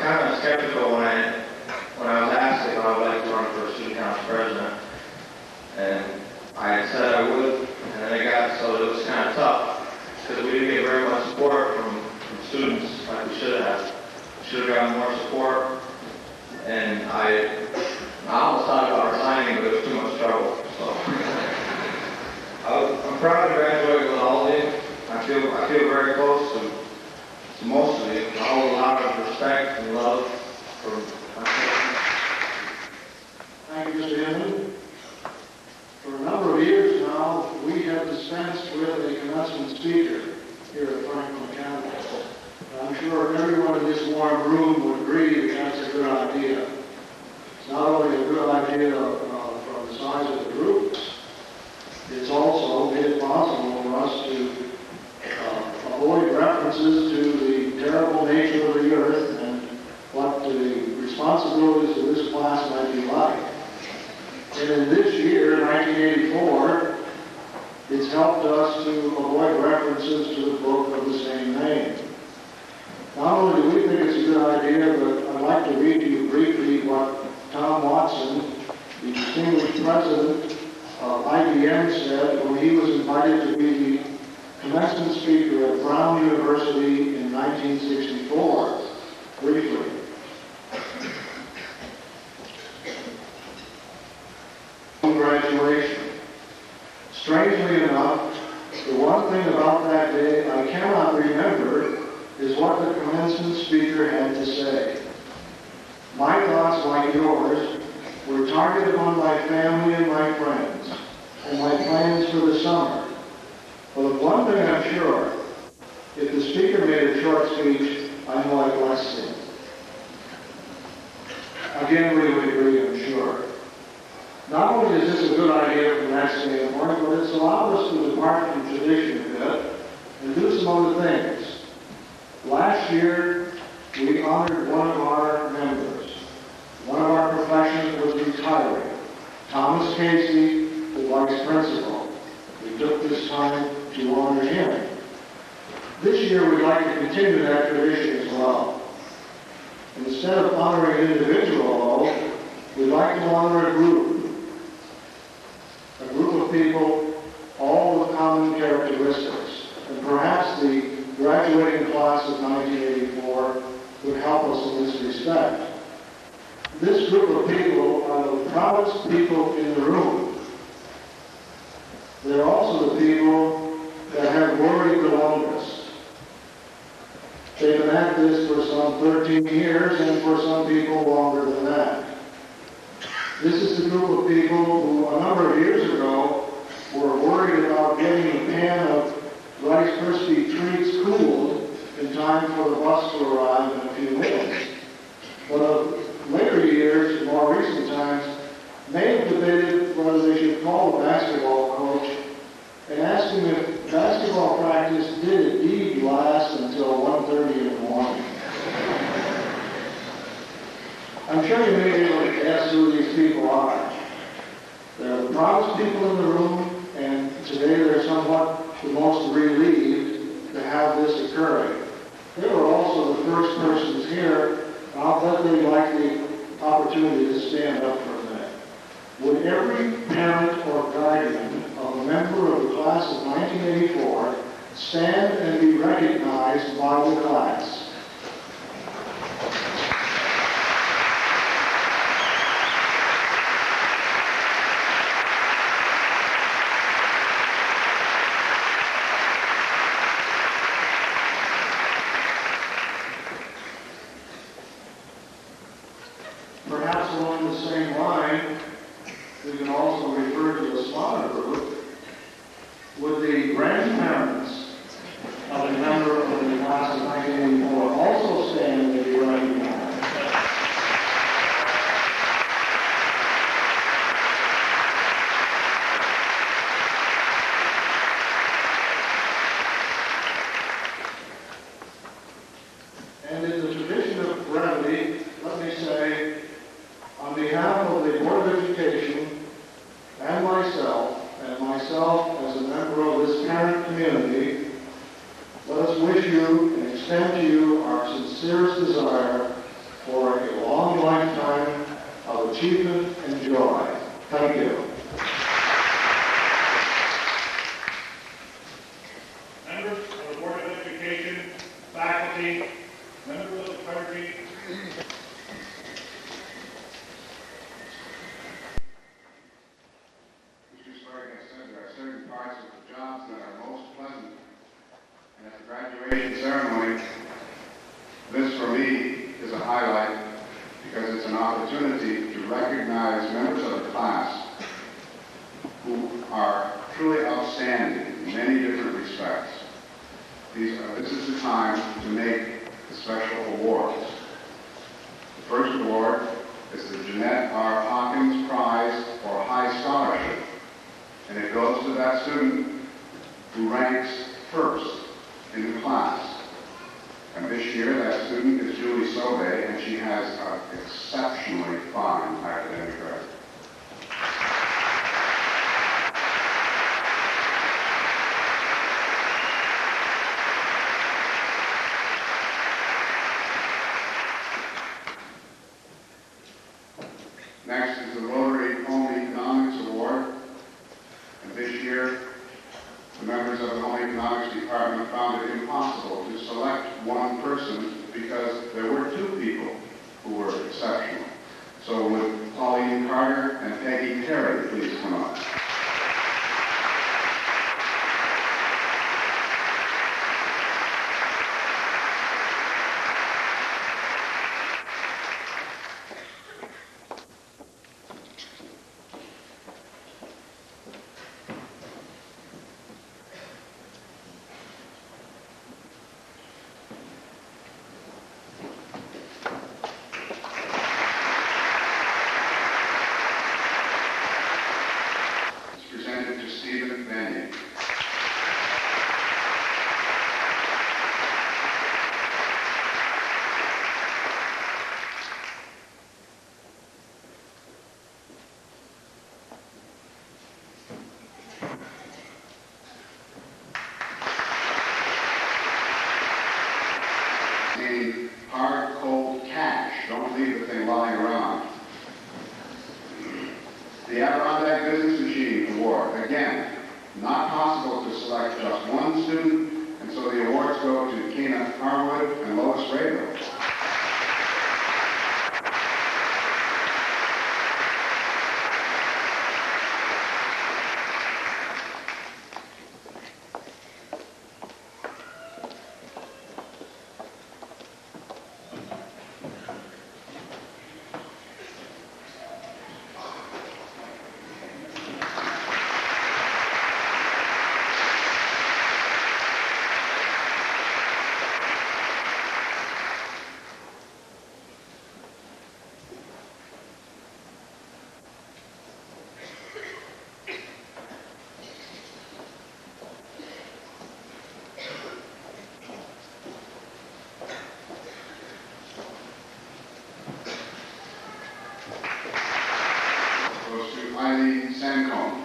kind of skeptical when I was asked if I would like to run for student council president, and I said I would, and then it got so it was kind of tough because we didn't get very much support from students like we should have. We should have gotten more support, and I almost thought about resigning, but it was too much trouble. So I'm proud to graduate with all of you. I feel very close to most of you. I hold a lot of respect and love for my Thank you, Mr. Hinman. For a number of years now, we have dispensed with a commencement speaker here at Franklin County. I'm sure everyone in this warm room would agree that that's a good idea. It's not only a good idea from the size of the group, it's also made it possible for us to avoid references to the terrible nature of the earth and what the responsibilities of this class might be like. And in this year, 1984, it's helped us to avoid references to the book of the same name. Not only do we think it's a good idea, but I'd like to read to you briefly what Tom Watson, the distinguished president of IBM, said when he was invited to be the commencement speaker at Brown University in 1964. Briefly. Graduation. Strangely enough, the one thing about that day I cannot remember is what the commencement speaker had to say. My thoughts, like yours, were targeted on my family and my friends, and my plans for the summer. But of one thing I'm sure, if the speaker made a short speech, I know I blessed him. Again, we would agree, I'm sure. Not only is this a good idea from that standpoint, but it's allowed us to depart from tradition a bit and do some other things. Last year, we honored one of our members. One of our professions was retiring. Thomas Casey, the vice principal. We took this time to honor him. This year, we'd like to continue that tradition as well. Instead of honoring an individual, we'd like to honor a group of people, all with common characteristics. And perhaps the graduating class of 1984 would help us in this respect. This group of people are the proudest people in the room. They're also the people that have worried the longest. They've been at this for some 13 years, and for some people longer than that. This is the group of people who a number of years ago were worried about getting a pan of Rice Krispie treats cooled in time for the bus to arrive in a few minutes. But of later years, more recent times, may have debated whether they should call the basketball coach and ask him if basketball practice did indeed last until 1:30 in the morning. I'm sure you may be able to guess who these people are. They're the proudest people in the room, and today they're somewhat the most relieved to have this occurring. They were also the first persons here, and I'll bet they'd like the opportunity to stand up for a minute. Would every parent or guardian of a member of the class of 1984 stand and be recognized by the class? Perhaps along the same line, we can also refer to a smaller group. Would the grandparents of a member of the class of 1984 also stand and be recognized? And in the tradition of brevity, let me say, on behalf of the Board of Education and myself as a member of this parent community, achievement and joy. Thank you. Members of the Board of Education, faculty, members of the clergy, Mr. Stark has said there are certain parts of the jobs that are most pleasant. And at the graduation ceremony, this for me is a highlight because it's an opportunity to recognize members of the class who are truly outstanding in many different respects. This is the time to make the special awards. The first award is the Jeanette R. Hawkins Prize for High Scholarship, and it goes to that student who ranks first in the class. And this year, that student is Julie Sobey, and she has an exceptionally fine academic record. Next is the Rotary Home Economics Award, and this year, the members of the Home Economics Department found it impossible to select one person because there were two people who were exceptional. So would Pauline Carter and Peggy Terry please come up? Presented to Stephen Benyon. Named Hard Cold Cash. Don't leave the thing lying around. The Adirondack Business Machine Award. Again, not possible to select just one student, and so the awards go to Kena Harwood and Lois Rayville. Goes to Eileen Sancombe.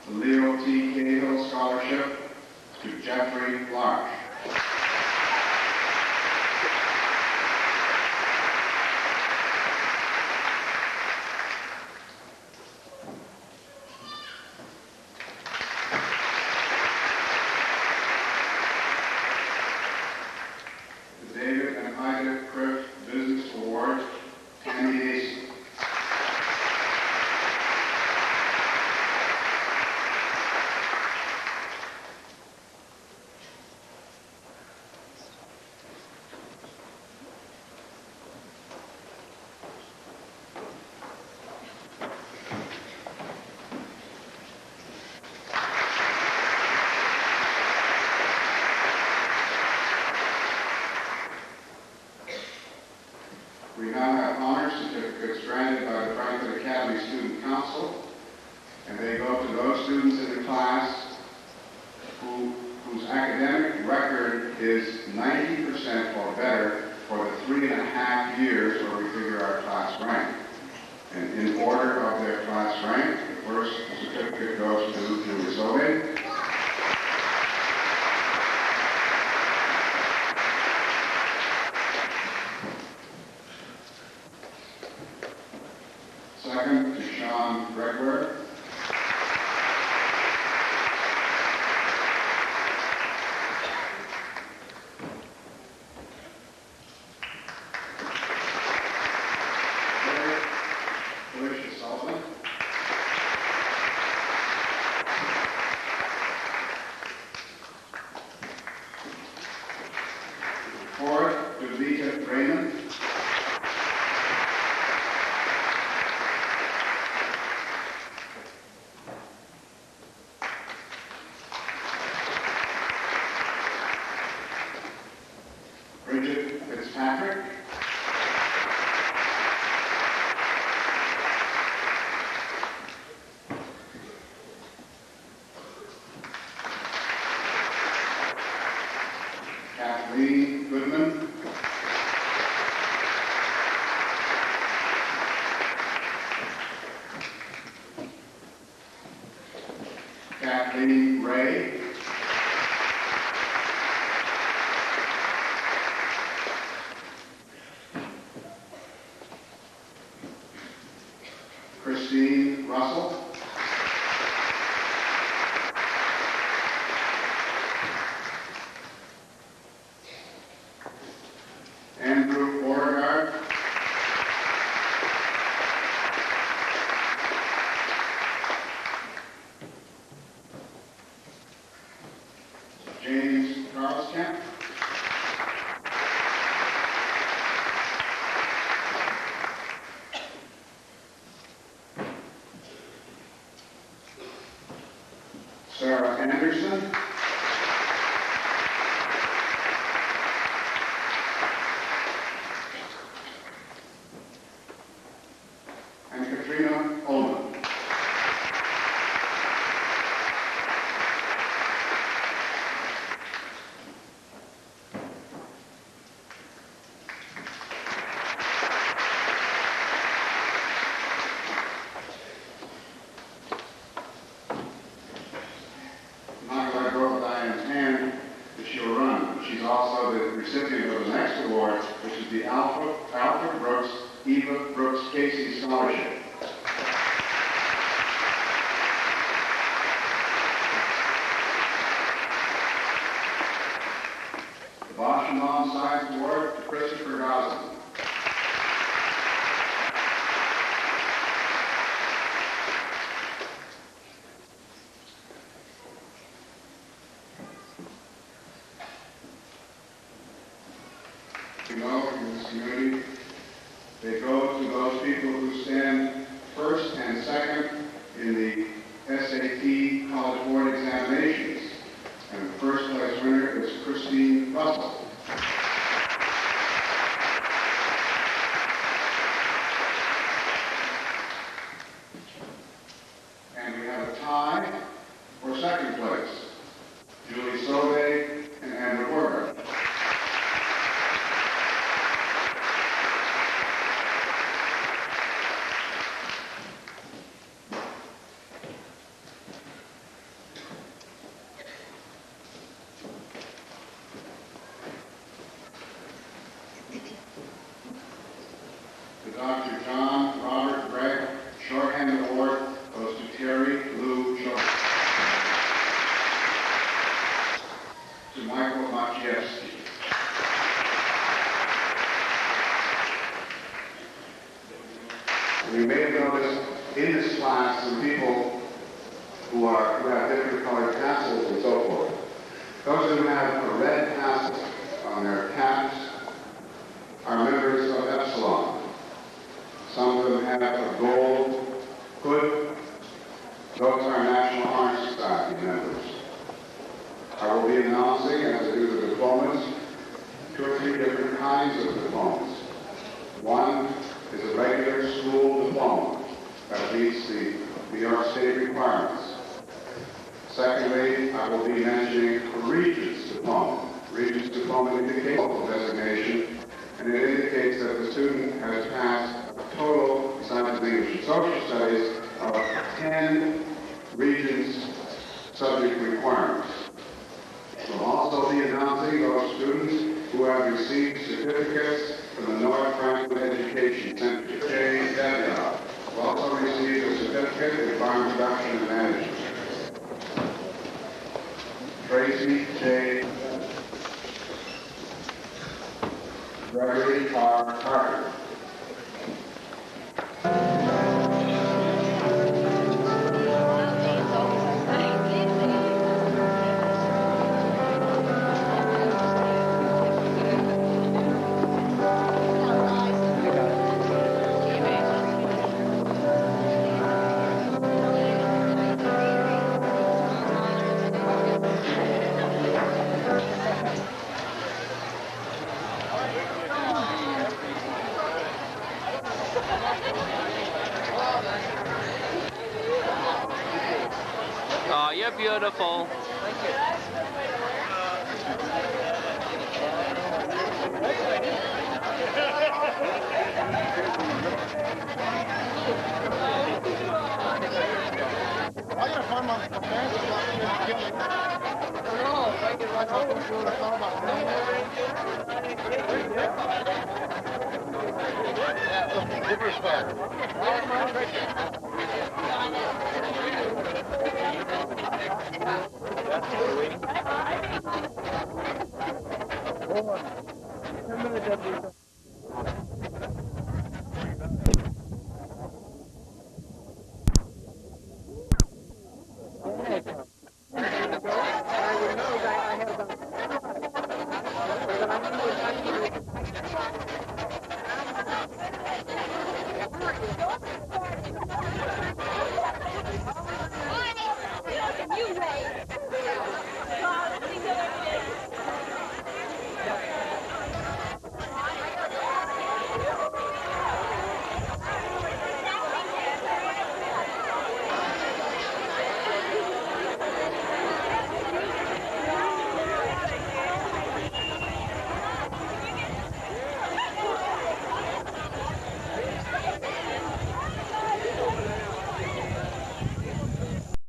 The Leo T. Cahill Scholarship to Jeffrey Larch. The David and Ida Criff Business Award, Tammy Nason. We now have honor certificates granted by the Franklin Academy Student Council, and they go to those students in the class whose academic record is 90% or better for the 3.5 years where we figure our class rank. And in order of their class rank, the first certificate goes to Julie Sobe. Second to Sean Gregor. Alicia Sullivan. Fourth, Davita Raymond. Bridget Fitzpatrick. Kathleen Goodman. Kathleen Ray. Christine Russell. Andrew Beauregard. James Carlskamp. Sarah Anderson. And Katrina Ullman. I'm not going to go with Diane's hand if she'll run. She's also the recipient of the next award, which is the Alfred Brooks, Eva Brooks Casey Scholarship. The Bosch and Long Science Award to Christopher Gosling. You know, in this community, they go to those people who stand first and second in the SAT College Board examinations. And the first place winner is Christine Russell. And we have a tie for second place. Julie Sobe and Andrew Borger. The Dr. John Robert Gregg Shorthand Award goes to Terry Lou Short. To Michael Maciejewski. You may have noticed in this class some people who have different colored tassels and so forth. Those who have a red tassel on their caps are members of Epsilon. Some of them have a gold hood. Those are National Honor Society members. I will be announcing, as I do the diplomas, 2 or 3 different kinds of diplomas. One meets the New York State requirements. Secondly, I will be mentioning a Regents diploma. Regents diploma indicates local designation, and it indicates that the student has passed a total, besides English and social studies, of 10 Regents subject requirements. We'll also be announcing those students who have received certificates from the North Franklin Education Center. Jay Deviott will also receive a certificate in farm production and management. Tracy J. Gregory R. Carter. Oh, you're beautiful. Superstar.